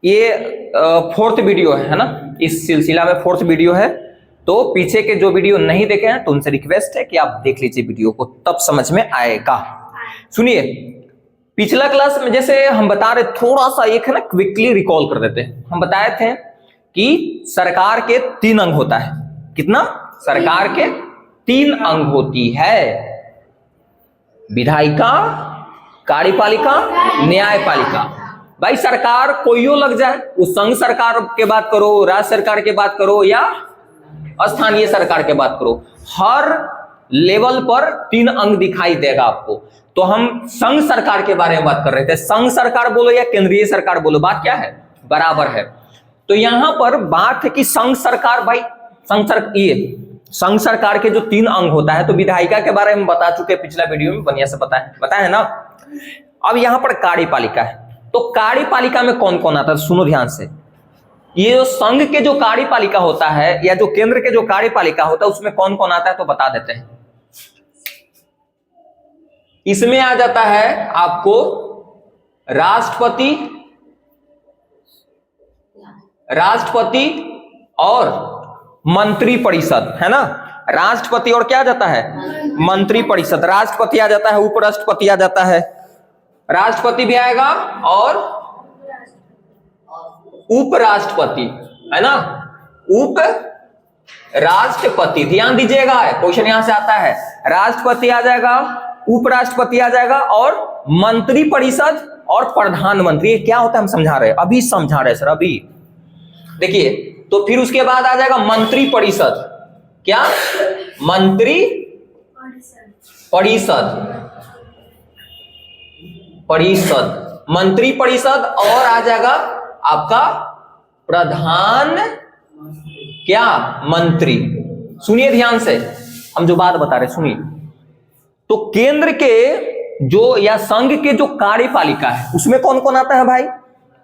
ये fourth video है ना, इस सिलसिला में फोर्थ वीडियो है। तो पीछे के जो वीडियो नहीं देखे हैं तो उनसे रिक्वेस्ट है कि आप देख लीजिए वीडियो को, तब समझ में आएगा। सुनिए, पिछला क्लास में जैसे हम बता रहे, थोड़ा सा एक है ना क्विकली रिकॉल कर देते हैं। हम बताए थे कि सरकार के 3 अंग होता है। कितना? सरकार के 3 अंग होती है, विधायिका, कार्यपालिका, न्यायपालिका। भाई सरकार कोईयो लग जाए, वो संघ सरकार के बात करो, राज्य सरकार के बात करो या स्थानीय सरकार के बात करो, हर लेवल पर 3 अंग दिखाई देगा आपको। तो हम संघ सरकार के बारे में बात कर रहे थे। संघ सरकार बोलो या केंद्रीय सरकार बोलो, बात क्या है? बराबर है। तो यहां पर बात है कि संघ सरकार, भाई संघ सरकार के जो 3 अंग होता है, तो विधायिका के बारे में बता चुके पिछला वीडियो में, बढ़िया से पता है ना। अब यहां पर कार्यपालिका है, तो कार्यपालिका में कौन कौन आता है? सुनो ध्यान से। ये जो संघ के जो कार्यपालिका होता है या जो केंद्र के जो कार्यपालिका होता है, उसमें कौन कौन आता है तो बता देते हैं। इसमें आ जाता है आपको राष्ट्रपति और मंत्री परिषद, है ना। राष्ट्रपति और क्या आ जाता है? मंत्री परिषद। राष्ट्रपति आ जाता है, उपराष्ट्रपति आ जाता है, राष्ट्रपति भी आएगा और उपराष्ट्रपति, है ना। उपराष्ट्रपति, ध्यान दीजिएगा, क्वेश्चन यहां से आता है। राष्ट्रपति आ जाएगा, उपराष्ट्रपति आ जाएगा और मंत्री परिषद और प्रधानमंत्री। ये क्या होता है हम समझा रहे हैं, अभी समझा रहे हैं सर, अभी देखिए। तो फिर उसके बाद आ जाएगा मंत्री परिषद। क्या? मंत्री परिषद, मंत्री परिषद, और आ जाएगा आपका प्रधान क्या? मंत्री। सुनिए ध्यान से, हम जो बात बता रहे सुनिए। तो केंद्र के जो या संघ के जो कार्यपालिका है, उसमें कौन कौन आता है भाई?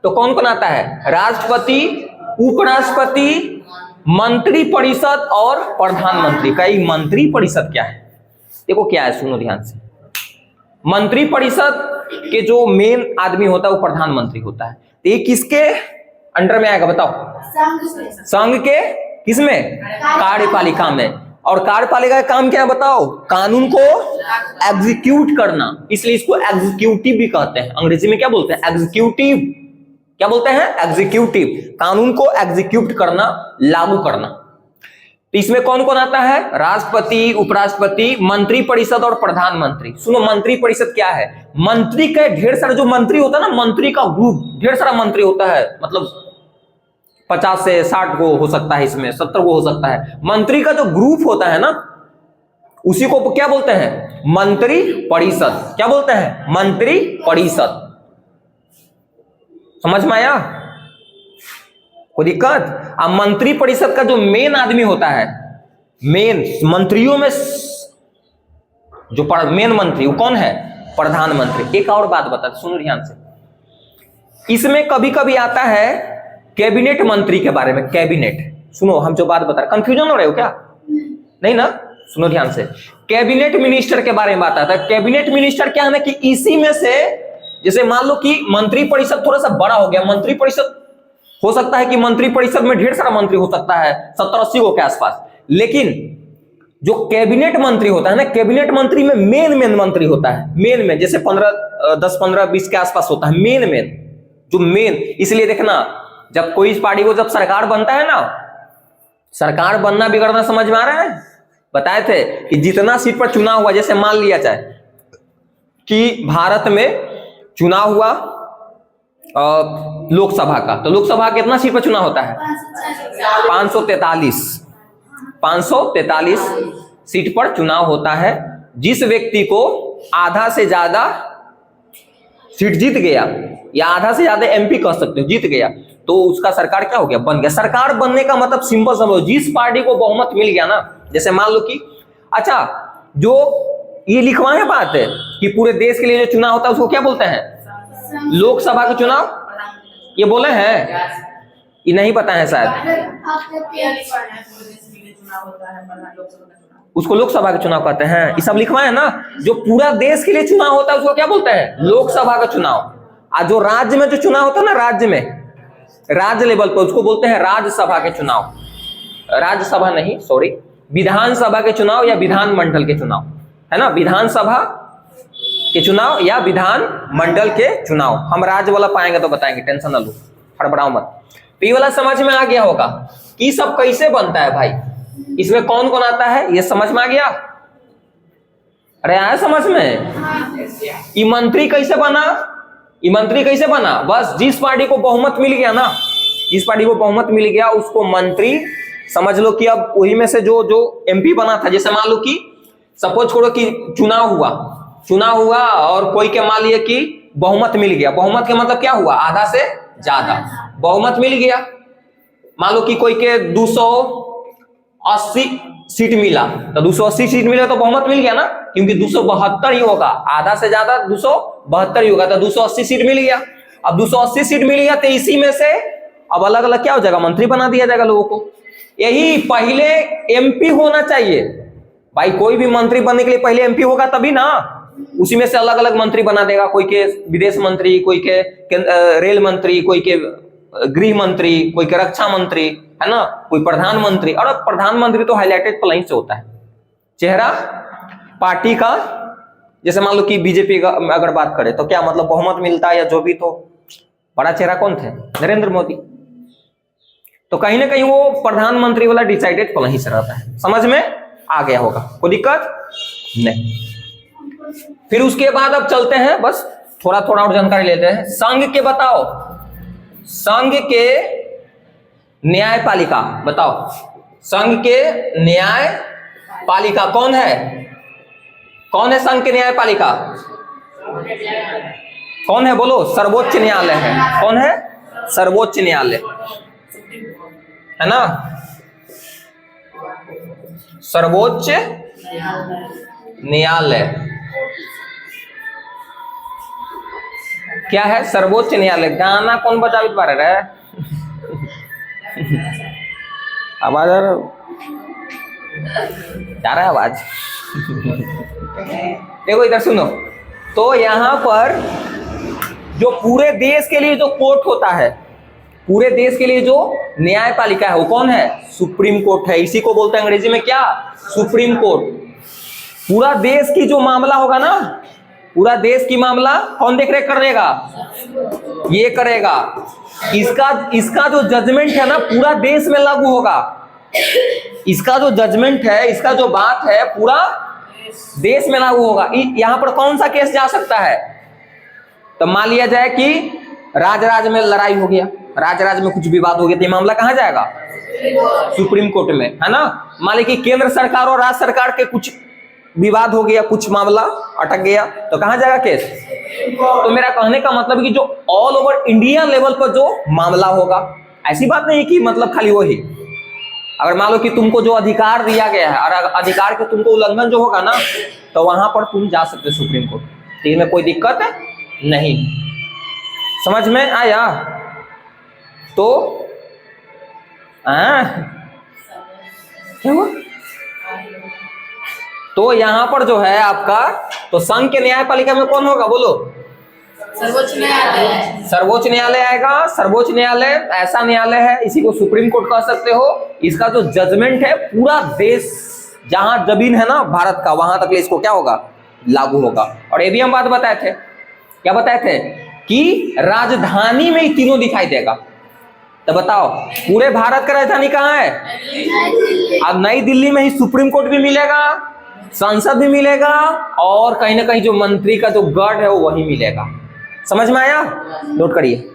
तो कौन कौन आता है? राष्ट्रपति, उपराष्ट्रपति, मंत्री परिषद और प्रधानमंत्री। कई मंत्री परिषद क्या है? देखो क्या है, सुनो ध्यान से। मंत्री परिषद के जो मेन आदमी होता है वो प्रधानमंत्री होता है। तो ये किसके अंडर में आएगा बताओ? संघ के किसमें? कार्यपालिका में। और कार्यपालिका का काम क्या है बताओ? कानून को एग्जीक्यूट करना, इसलिए इसको एग्जीक्यूटिव भी कहते हैं। अंग्रेजी में क्या बोलते हैं? एग्जीक्यूटिव। क्या बोलते हैं? एग्जीक्यूटिव। कानून को एग्जीक्यूट करना, लागू करना। तो इसमें कौन कौन आता है? राष्ट्रपति, उपराष्ट्रपति, मंत्री परिषद और प्रधानमंत्री। सुनो, मंत्री परिषद क्या है? मंत्री का ढेर सारा जो मंत्री होता है ना, मंत्री का ग्रुप, ढेर सारा मंत्री होता है, मतलब 50 से 60 को हो सकता है, इसमें 70 को हो सकता है। मंत्री का जो ग्रुप होता है ना, उसी को क्या बोलते हैं? मंत्री परिषद। क्या बोलते हैं? मंत्री परिषद। समझ में आया? कोई दिक्कत? अब मंत्री परिषद का जो मेन आदमी होता है, मेन मंत्रियों में जो मेन मंत्री, वो कौन है? प्रधानमंत्री। एक और बात बता, सुनो ध्यान से। इसमें कभी कभी आता है कैबिनेट मंत्री के बारे में। कैबिनेट, सुनो हम जो बात बता रहे, कंफ्यूजन हो रहे हो क्या? नहीं ना? सुनो ध्यान से। कैबिनेट मिनिस्टर के बारे में बात आता है। कैबिनेट मिनिस्टर क्या है ना, कि इसी में से, जैसे मान लो कि मंत्री परिषद थोड़ा सा बड़ा हो गया, मंत्री परिषद हो सकता है कि मंत्री परिषद में ढेर सारा मंत्री हो सकता है, 70-80 को के आसपास। लेकिन जो कैबिनेट मंत्री होता है ना, कैबिनेट मंत्री में मेन मंत्री होता है। मेन जैसे 10, 15, 20 के आसपास होता है मेन जो मेन। इसलिए देखना, जब कोई इस पार्टी को जब सरकार बनता है ना, सरकार बनना बिगड़ना समझ में आ रहा है? बताए थे कि जितना सीट पर चुनाव हुआ, जैसे मान लिया जाए कि भारत में चुनाव हुआ लोकसभा का, तो लोकसभा कितना सीट पर चुनाव होता है? 543 सीट पर चुनाव होता है। जिस व्यक्ति को आधा से ज्यादा सीट जीत गया, या आधा से ज्यादा एमपी कह सकते हो, जीत गया, तो उसका सरकार क्या हो गया? बन गया। सरकार बनने का मतलब सिंपल समझो, जिस पार्टी को बहुमत मिल गया ना, जैसे मान लो कि, अच्छा, जो ये लिखवाए बात है कि पूरे देश के लिए जो चुनाव होता है उसको क्या बोलते हैं? लोकसभा का चुनाव। ये बोले हैं? ये नहीं पता है शायद, उसको लोकसभा का चुनाव कहते हैं। ये सब लिखवाए है ना। जो पूरा देश के लिए चुनाव होता है उसको क्या बोलते हैं? लोकसभा का चुनाव। आज जो राज्य में जो चुनाव होता है ना, राज्य में, राज्य लेवल पर, उसको बोलते हैं राज्यसभा के चुनाव। राज्यसभा नहीं, सॉरी, विधानसभा के चुनाव या विधान मंडल के चुनाव, है ना, विधानसभा के चुनाव या विधान मंडल के चुनाव। हम राज्य वाला पाएंगे तो बताएंगे, टेंशन ना लो, हड़बड़ाओ मत। तो ये वाला समझ में आ गया होगा कि सब कैसे बनता है भाई, इसमें कौन कौन आता है, ये समझ में आ गया? अरे आया समझ में? ये मंत्री कैसे बना, ये मंत्री कैसे बना? बस जिस पार्टी को बहुमत मिल गया ना, जिस पार्टी को बहुमत मिल गया उसको मंत्री समझ लो कि अब वही में से जो जो एमपी बना था, जैसे मान लो कि सपोज करो कि चुनाव हुआ और कोई के मान लिया कि बहुमत मिल गया। बहुमत का मतलब क्या हुआ? आधा से ज्यादा बहुमत मिल गया। मान लो कि कोई के 280 सीट मिला, तो 280 सीट मिला तो बहुमत मिल गया ना, क्योंकि 272 ही होगा, आधा से ज्यादा 272 ही होगा, तो 280 सीट मिल गया। अब 280 सीट मिल गया तो इसी में से अब अलग अलग क्या हो जाएगा, मंत्री बना दिया जाएगा लोगों को। यही पहले एमपी होना चाहिए भाई, कोई भी मंत्री बनने के लिए पहले एमपी होगा तभी ना, उसी में से अलग अलग मंत्री बना देगा, कोई के विदेश मंत्री, कोई के रेल मंत्री, कोई के गृह मंत्री, कोई के रक्षा मंत्री, है ना, कोई प्रधानमंत्री। और प्रधानमंत्री तो हाईलाइटेड प्लेन से होता है, चेहरा पार्टी का, जैसे मान लो कि बीजेपी का अगर बात करें तो क्या मतलब बहुमत मिलता है या जो भी, तो बड़ा चेहरा कौन थे? नरेंद्र मोदी। तो कहीं ना कहीं वो प्रधानमंत्री वाला डिसाइडेड प्लेन से रहता है। समझ में आ गया होगा, कोई दिक्कत नहीं। फिर उसके बाद अब चलते हैं, बस थोड़ा थोड़ा और जानकारी लेते हैं। संघ के बताओ, संघ के न्यायपालिका बताओ, संघ के न्यायपालिका कौन है? कौन है संघ के न्यायपालिका? कौन है बोलो? सर्वोच्च न्यायालय है। कौन है? सर्वोच्च न्यायालय, है ना, सर्वोच्च न्यायालय क्या है? सर्वोच्च न्यायालय। गाना कौन बजावित बारे रहे? आवाज आ रहा है आवाज? देखो इधर सुनो, तो यहां पर जो पूरे देश के लिए जो कोर्ट होता है, पूरे देश के लिए जो न्यायपालिका है वो कौन है? सुप्रीम कोर्ट है। इसी को बोलते हैं अंग्रेजी में क्या? Supreme court. पूरा देश की जो मामला होगा ना, पूरा देश की मामला कौन देख रेख करेगा? ये करेगा। इसका जो जजमेंट है ना पूरा देश में लागू होगा। इसका जो जजमेंट है, इसका जो बात है पूरा देश में लागू होगा। यहां पर कौन सा केस जा सकता है? तो मान लिया जाए कि राज में लड़ाई हो गया, राज में कुछ विवाद हो गया, तो ये मामला कहां जाएगा? सुप्रीम कोर्ट में, है ना। मान लीजिए कि केंद्र सरकार और राज्य सरकार के कुछ विवाद हो गया, कुछ मामला अटक गया, तो कहां जाएगा केस? तो मेरा कहने का मतलब कि जो ऑल ओवर इंडिया लेवल पर जो मामला होगा, ऐसी बात नहीं कि मतलब खाली वही। अगर मान लो कि तुमको जो अधिकार दिया गया है और अधिकार के तुमको उल्लंघन जो होगा ना, तो वहां पर तुम जा सकते सुप्रीम कोर्ट। इसमें कोई दिक्कत नहीं। समझ में आया? तो क्या हुआ? तो यहां पर जो है आपका, तो संघ के न्यायपालिका में कौन होगा बोलो? सर्वोच्च न्यायालय। सर्वोच्च न्यायालय आएगा। सर्वोच्च न्यायालय ऐसा न्यायालय है, इसी को सुप्रीम कोर्ट कह सकते हो। इसका जो जजमेंट है पूरा देश, जहां जमीन है ना भारत का, वहां तक इसको क्या होगा? लागू होगा। और ये भी हम बात बताए थे, क्या बताए थे? कि राजधानी में ही तीनों दिखाई देगा। तो बताओ पूरे भारत का राजधानी कहाँ है? अब नई दिल्ली में ही सुप्रीम कोर्ट भी मिलेगा, संसद भी मिलेगा, और कहीं ना कहीं जो मंत्री का जो गढ़ है वो वही मिलेगा। समझ में आया? नोट करिए।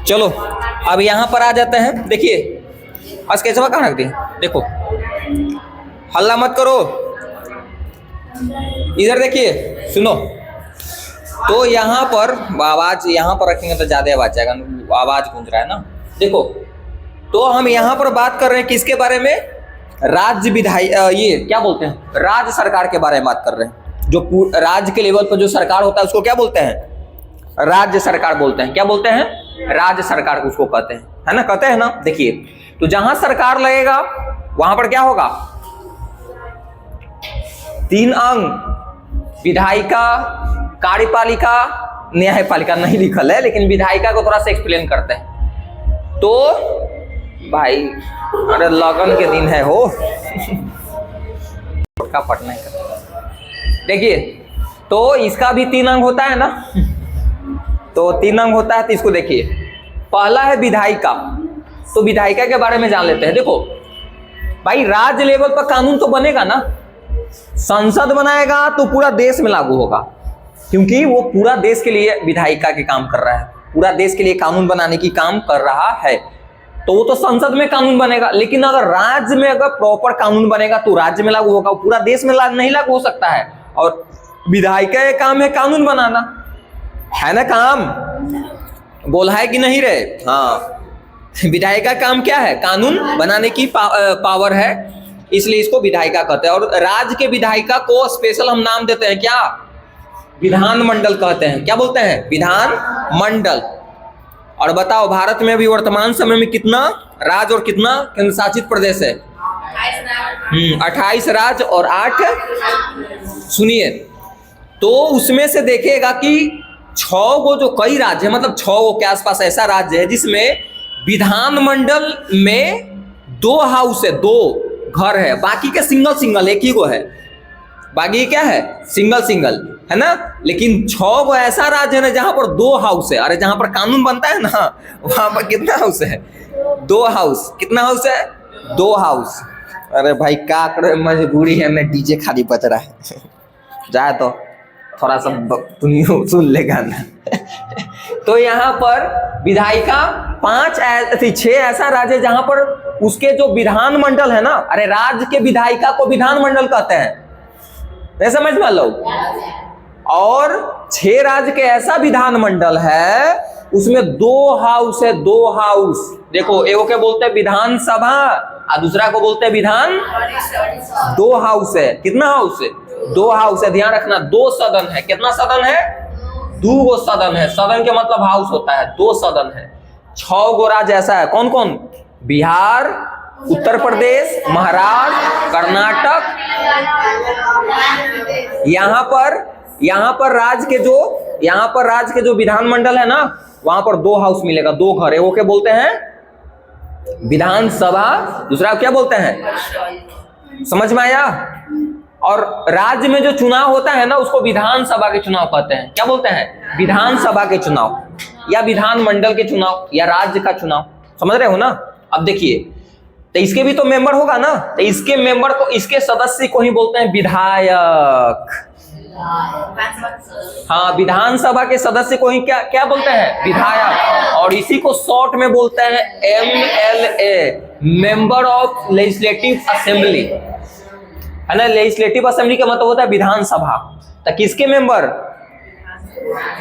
चलो अब यहां पर आ जाते हैं। देखिए स्केचवा कहां रख दिए? देखो, हल्ला मत करो। इधर देखिए, सुनो। तो यहाँ पर आवाज यहाँ पर रखेंगे तो ज्यादा आवाज जाएगा, आवाज गूंज रहा है ना। देखो, तो हम यहाँ पर बात कर रहे हैं किसके बारे में? राज्य ये क्या बोलते हैं, राज्य सरकार के बारे में बात कर रहे हैं। जो राज्य के लेवल पर जो सरकार होता है उसको क्या बोलते हैं? राज्य सरकार बोलते हैं। क्या बोलते हैं? राज्य सरकार उसको कहते हैं, है ना, कहते हैं ना। देखिए, तो जहां सरकार लगेगा वहां पर क्या होगा? 3 अंग, विधायिका, कार्यपालिका, न्यायपालिका नहीं लिखल है, लेकिन विधायिका को थोड़ा सा एक्सप्लेन करते हैं। तो भाई, अरे लगन के दिन है हो का पटना का। देखिए, तो इसका भी 3 अंग होता है ना, तो 3 अंग होता है। तो इसको देखिए, पहला है विधायिका। तो विधायिका के बारे में जान लेते हैं। देखो भाई, राज्य लेवल पर कानून तो बनेगा ना, संसद बनाएगा तो पूरा देश में लागू होगा, क्योंकि वो पूरा देश के लिए विधायिका के काम कर रहा है, पूरा देश के लिए कानून बनाने की काम कर रहा है। तो वो तो संसद में कानून बनेगा, लेकिन अगर राज्य में अगर प्रॉपर कानून बनेगा तो राज्य में लागू होगा, पूरा देश में नहीं लागू हो सकता है। और विधायिका का काम है कानून बनाना, है ना काम? बोला है कि नहीं रे? हाँ, विधायिका का काम क्या है? कानून बनाने की पावर है, इसलिए इसको विधायिका कहते हैं। और राज्य के विधायिका को स्पेशल हम नाम देते हैं, क्या? विधानमंडल कहते हैं। क्या बोलते हैं? विधानमंडल। और बताओ, भारत में अभी वर्तमान समय में कितना राज्य और कितना केंद्र शासित प्रदेश है? 28 राज्य और 8। सुनिए, तो उसमें से देखिएगा कि 6 गो जो कई राज्य है, मतलब 6 गो के आसपास ऐसा राज्य है जिसमें विधानमंडल में 2 हाउस है, 2 घर है, बाकी के सिंगल सिंगल एक ही गो है, बाकी क्या है? सिंगल सिंगल, है ना। लेकिन 6 गो ऐसा राज्य है ना जहां पर 2 हाउस है। अरे जहां पर कानून बनता है ना, वहां पर कितना हाउस है? 2 हाउस। कितना हाउस है? 2 हाउस। अरे भाई, क्या करे, मजबूरी है, मैं डीजे खाली बज रहा है जाए तो थोड़ा सा सुन लेगा ना तो यहाँ पर विधायिका 6 ऐसा राज्य है जहां पर उसके जो विधानमंडल है ना, अरे राज्य के विधायिका को विधानमंडल कहते हैं, नहीं समझ में लो। और 6 राज्य के ऐसा विधानमंडल है उसमें 2 हाउस है, 2 हाउस। देखो, एगो के बोलते हैं विधानसभा और दूसरा को बोलते हैं विधान। 2 हाउस है। कितना हाउस है? 2 हाउस है। ध्यान रखना, 2 सदन है। कितना सदन है? 2 गो सदन है। सदन के मतलब हाउस होता है, 2 सदन है। 6 गो राज्य ऐसा है। कौन कौन? बिहार, उत्तर प्रदेश, महाराष्ट्र, कर्नाटक। यहाँ पर राज्य के जो विधानमंडल है ना, वहां पर 2 हाउस मिलेगा, 2 घर है। वो क्या बोलते हैं? विधानसभा। दूसरा क्या बोलते हैं? समझ में आया? और राज्य में जो चुनाव होता है ना, उसको विधानसभा के चुनाव कहते हैं। क्या बोलते हैं? विधानसभा के चुनाव, या विधानमंडल के चुनाव, या राज्य का चुनाव। समझ रहे हो ना? अब देखिए, तो इसके भी तो मेंबर होगा ना, तो इसके मेंबर को, इसके सदस्य को ही बोलते हैं विधायक। हाँ, विधानसभा के सदस्य को ही क्या बोलते हैं? विधायक। और इसी को शॉर्ट में बोलते हैं MLA, member of legislative assembly, है ना। लेजिस्लेटिव असेंबली का मतलब होता है विधानसभा। तो किसके मेंबर?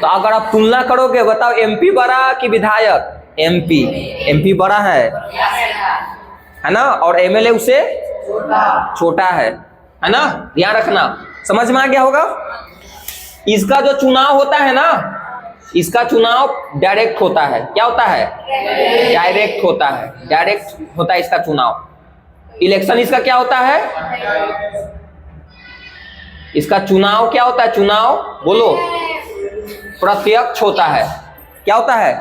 तो अगर आप तुलना करोगे, बताओ MP बड़ा कि विधायक? MP बड़ा है ना, और MLA उसे छोटा है ना। ध्यान रखना, समझ में आ गया होगा। इसका जो चुनाव होता है ना, इसका चुनाव डायरेक्ट होता है। क्या होता है? डायरेक्ट होता है। डायरेक्ट होता है इसका चुनाव। इलेक्शन इसका क्या होता है? इसका चुनाव क्या होता है? चुनाव बोलो, प्रत्यक्ष होता है। क्या होता है?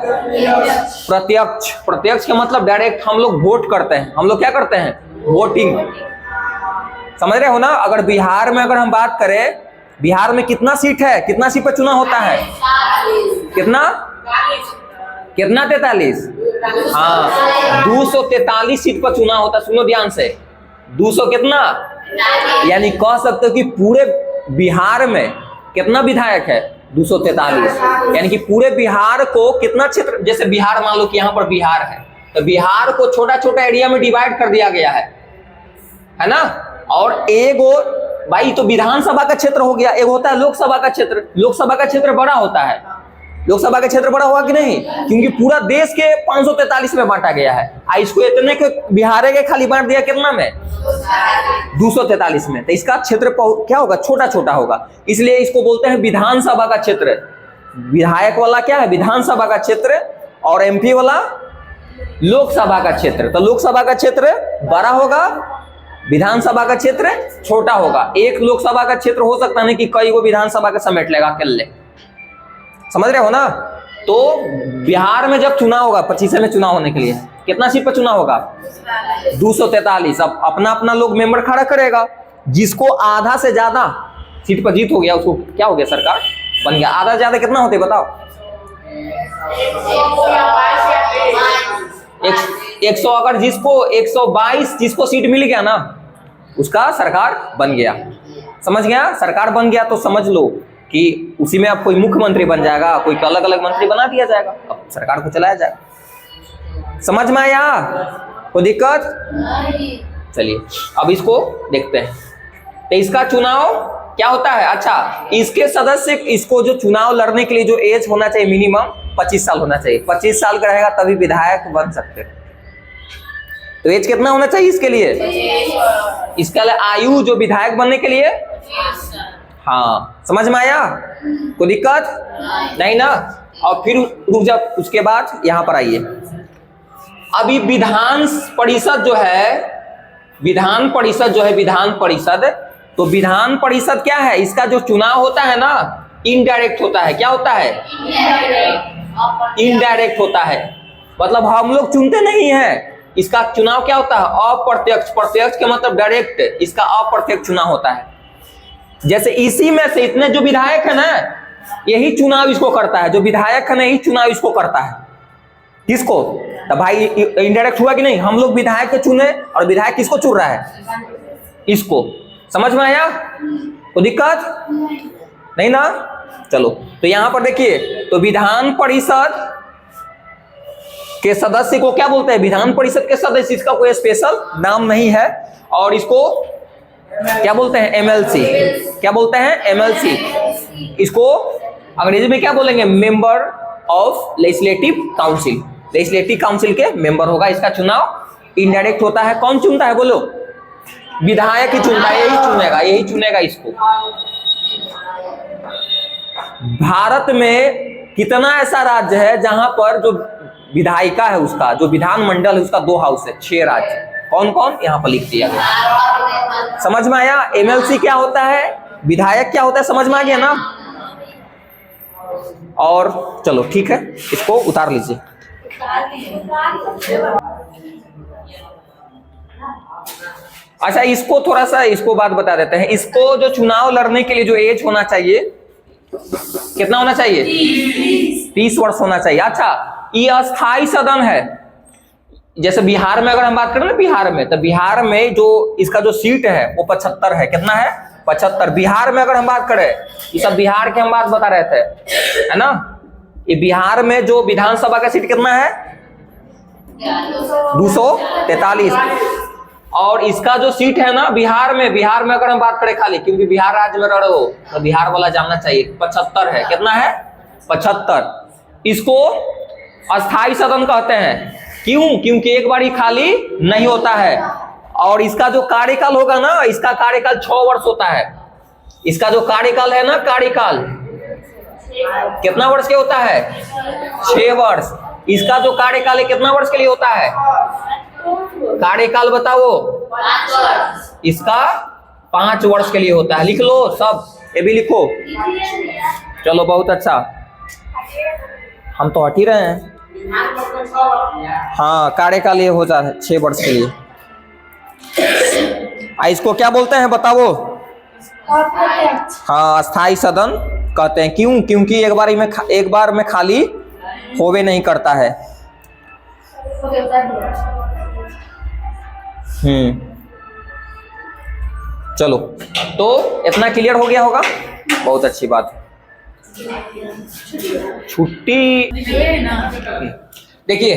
प्रत्यक्ष। प्रत्यक्ष का मतलब डायरेक्ट, हम लोग वोट करते हैं। हम लोग क्या करते हैं? वोटिंग। समझ रहे हो ना? अगर बिहार में अगर हम बात करें, बिहार में कितना सीट है? कितना सीट पर चुनाव होता है? कितना 43? हाँ, 243 सीट पर चुनाव होता है। सुनो ध्यान से, 200 कितना, यानी कह सकते हो कि पूरे बिहार में कितना विधायक है? 243। यानी कि पूरे बिहार को कितना क्षेत्र, जैसे बिहार मान लो कि यहाँ पर बिहार है, तो बिहार को छोटा छोटा एरिया में डिवाइड कर दिया गया है ना। और एगो भाई तो विधानसभा का क्षेत्र हो गया, एक होता है लोकसभा का क्षेत्र। लोकसभा का क्षेत्र बड़ा होता है, लोकसभा का क्षेत्र बड़ा हुआ कि नहीं, क्योंकि पूरा देश के 543 में बांटा गया है। इसको इतने के बिहार के खाली बांट दिया कितना में, 243 में, तो इसका क्षेत्र क्या होगा, छोटा छोटा होगा, इसलिए इसको बोलते हैं विधानसभा का क्षेत्र। विधायक वाला क्या है, विधानसभा का क्षेत्र, और एमपी वाला लोकसभा का क्षेत्र। तो लोकसभा का क्षेत्र बड़ा होगा, विधानसभा का क्षेत्र छोटा होगा। एक लोकसभा का क्षेत्र हो सकता है कि कई गो विधानसभा का समेट लेगा अकेले, समझ रहे हो ना। तो बिहार में जब चुनाव होगा, 25 में चुनाव होने के लिए कितना सीट पर चुनाव होगा, 243। अब अपना अपना लोग मेंबर खड़ा करेगा, जिसको आधा से ज्यादा सीट पर जीत हो गया उसको क्या हो गया, सरकार बन गया। आधा से ज्यादा कितना होते बताओ, 100। अगर जिसको 122 जिसको सीट मिल गया ना, उसका सरकार बन गया, समझ गया। सरकार बन गया तो समझ लो कि उसी में अब कोई मुख्यमंत्री बन जाएगा, कोई अलग अलग मंत्री बना दिया जाएगा, अब सरकार को चलाया जाएगा। समझ में आया, कोई दिक्कत? चलिए अब इसको देखते हैं। तो इसका चुनाव क्या होता है, अच्छा इसके सदस्य, इसको जो चुनाव लड़ने के लिए जो एज होना चाहिए मिनिमम 25 साल होना चाहिए। 25 साल का रहेगा तभी विधायक बन सकते हैं। तो एज कितना होना चाहिए इसके लिए, इसका आयु जो विधायक बनने के लिए, हाँ समझ में आया, कोई दिक्कत नहीं ना। और फिर रुक जा, उसके बाद यहां पर आइए। अभी विधान परिषद जो है, विधान परिषद, तो विधान परिषद क्या है, इसका जो चुनाव होता है ना इनडायरेक्ट होता है। क्या होता है, इनडायरेक्ट होता है, मतलब हम लोग चुनते नहीं हैं। इसका चुनाव क्या होता है, अप्रत्यक्ष। प्रत्यक्ष का मतलब डायरेक्ट, इसका अप्रत्यक्ष चुनाव होता है। जैसे इसी में से इतने जो विधायक है ना, यही चुनाव इसको करता है, जो विधायक है ना यही चुनाव इसको करता है। किसको, तो भाई इनडायरेक्ट हुआ कि नहीं, हम लोग विधायक को चुने और विधायक किसको चुन रहा है, इसको। समझ में आया, तो दिक्कत नहीं ना। चलो तो यहां पर देखिए, तो विधान परिषद के सदस्य को क्या बोलते हैं, विधान परिषद के सदस्य, इसका कोई स्पेशल नाम नहीं है, और इसको क्या बोलते हैं, एमएलसी। क्या बोलते हैं, एमएलसी। इसको अंग्रेजी में क्या बोलेंगे, member of legislative council. Legislative council के मेंबर होगा। इसका चुनाव इनडायरेक्ट होता है। कौन चुनता है बोलो, विधायक ही चुनता है, यही चुनेगा इसको। भारत में कितना ऐसा राज्य है जहां पर जो विधायिका है उसका, जो विधानमंडल है उसका 2 हाउस है, 6 राज्य। कौन कौन, यहाँ पर लिख दिया गया। समझ में आया, एमएलसी क्या होता है, विधायक क्या होता है, समझ में आ गया ना। और चलो ठीक है, इसको उतार लीजिए। अच्छा इसको थोड़ा सा, इसको बात बता देते हैं। इसको जो चुनाव लड़ने के लिए जो एज होना चाहिए, कितना होना चाहिए, 30 वर्ष होना चाहिए। अच्छा ये अस्थाई सदन है। जैसे बिहार में अगर हम बात करें ना, बिहार में, तो बिहार में जो इसका जो सीट है वो 75 है। कितना है, 75। बिहार में अगर हम बात करें, ये सब बिहार के हम बात बता रहे थे, है ना। ये बिहार में जो विधानसभा का सीट कितना है, 243। और इसका जो सीट है ना बिहार में अगर हम बात करें खाली, क्योंकि बिहार राज्य में रह रहे हो तो बिहार वाला जानना चाहिए, 75 है। कितना है, 75। इसको अस्थाई सदन कहते हैं। क्यों, क्योंकि एक बार ही खाली नहीं होता है। और इसका जो कार्यकाल होगा ना, इसका कार्यकाल 6 वर्ष होता है। इसका जो कार्यकाल है ना, कार्यकाल कितना वर्ष के होता है, 6 वर्ष। इसका जो कार्यकाल है कितना वर्ष के लिए होता है, कार्यकाल बताओ, इसका 5 वर्ष के लिए होता है। लिख लो सब, ये भी लिखो। चलो बहुत अच्छा, हम तो हट ही रहे हैं। हाँ कार्यकाल ये हो जाता है 6 वर्ष के लिए। इसको क्या बोलते हैं बताओ, हाँ अस्थाई सदन कहते हैं। क्यों, क्योंकि एक बार में खाली होवे नहीं करता है। चलो तो इतना क्लियर हो गया होगा, बहुत अच्छी बात। छुट्टी देखिए,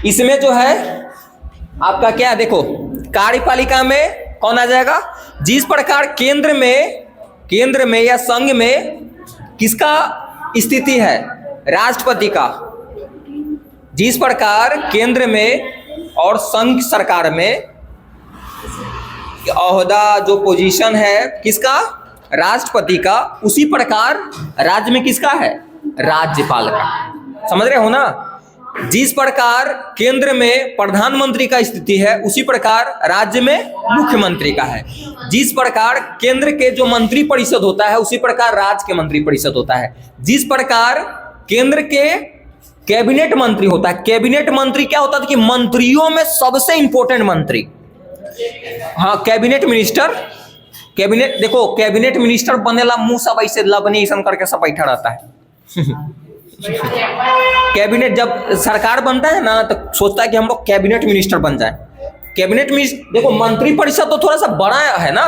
इसमें जो है आपका क्या, देखो कार्यपालिका में कौन आ जाएगा? जिस प्रकार केंद्र में या संघ में किसका स्थिति है? राष्ट्रपति का। जिस प्रकार केंद्र में और संघ सरकार में ओहदा जो पोजीशन है किसका? राष्ट्रपति का, उसी प्रकार राज्य में किसका है? राज्यपाल का। समझ रहे हो ना? जिस प्रकार केंद्र में प्रधानमंत्री का स्थिति है उसी प्रकार राज्य में मुख्यमंत्री का है। जिस प्रकार केंद्र के जो मंत्री परिषद होता है उसी प्रकार राज्य के मंत्री परिषद होता है। जिस प्रकार केंद्र के कैबिनेट मंत्री होता है, कैबिनेट मंत्री क्या होता है कि मंत्रियों में सबसे इंपॉर्टेंट मंत्री, हाँ कैबिनेट मिनिस्टर। कैबिनेट देखो, कैबिनेट मिनिस्टर बनेला मुंह सब ऐसे लबनी ऐसा करके सब बैठा रहता है। कैबिनेट जब सरकार बनता है ना तो सोचता है कि हम लोग कैबिनेट मिनिस्टर बन जाए। कैबिनेट मिनिस्टर देखो, मंत्री परिषद तो थोड़ा सा बड़ा है ना,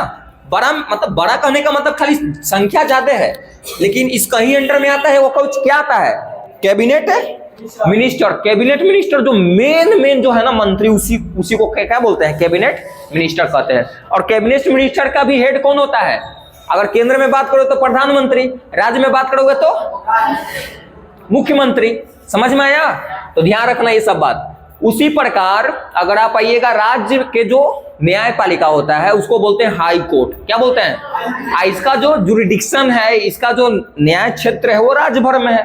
बड़ा मतलब बड़ा कहने का मतलब खाली संख्या ज्यादा है, लेकिन इसका ही अंडर में आता है वो कुछ क्या आता है? Cabinet minister. कैबिनेट मिनिस्टर जो मेन जो है ना मंत्री, उसी को क्या बोलते हैं? कैबिनेट मिनिस्टर कहते हैं। और कैबिनेट मिनिस्टर का भी हेड कौन होता है? अगर केंद्र में बात करो तो प्रधानमंत्री, राज्य में बात करोगे तो मुख्यमंत्री। समझ में आया? तो ध्यान रखना ये सब बात। उसी प्रकार अगर आप आइएगा, राज्य के जो न्यायपालिका होता है उसको बोलते हैं हाई कोर्ट। क्या बोलते हैं? इसका जो जुरिडिक्शन है, इसका जो न्याय क्षेत्र है वो राज्य भर में है।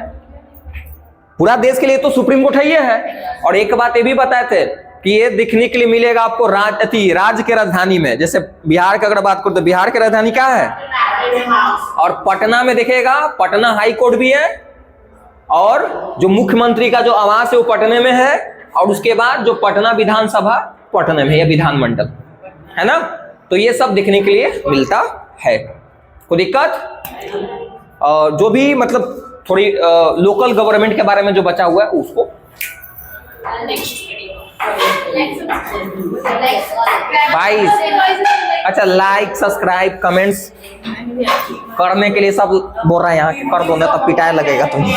पूरा देश के लिए तो सुप्रीम कोर्ट है ये है। और एक बात ये भी बताए थे कि ये दिखने के लिए मिलेगा आपको राज्य के राजधानी में। जैसे बिहार की अगर बात करो तो बिहार की राजधानी क्या है? और पटना में देखेगा, पटना हाई कोर्ट भी है, और जो मुख्यमंत्री का जो आवास है वो पटने में है, और उसके बाद जो पटना विधानसभा पटने में है, या विधानमंडल है ना। तो ये सब देखने के लिए मिलता है। कोई दिक्कत? और जो भी मतलब थोड़ी लोकल गवर्नमेंट के बारे में जो बचा हुआ है उसको भाई, अच्छा लाइक सब्सक्राइब कमेंट्स करने के लिए सब बोल रहा है यहाँ, कर दो ना तब पिटाया लगेगा तुम्हें।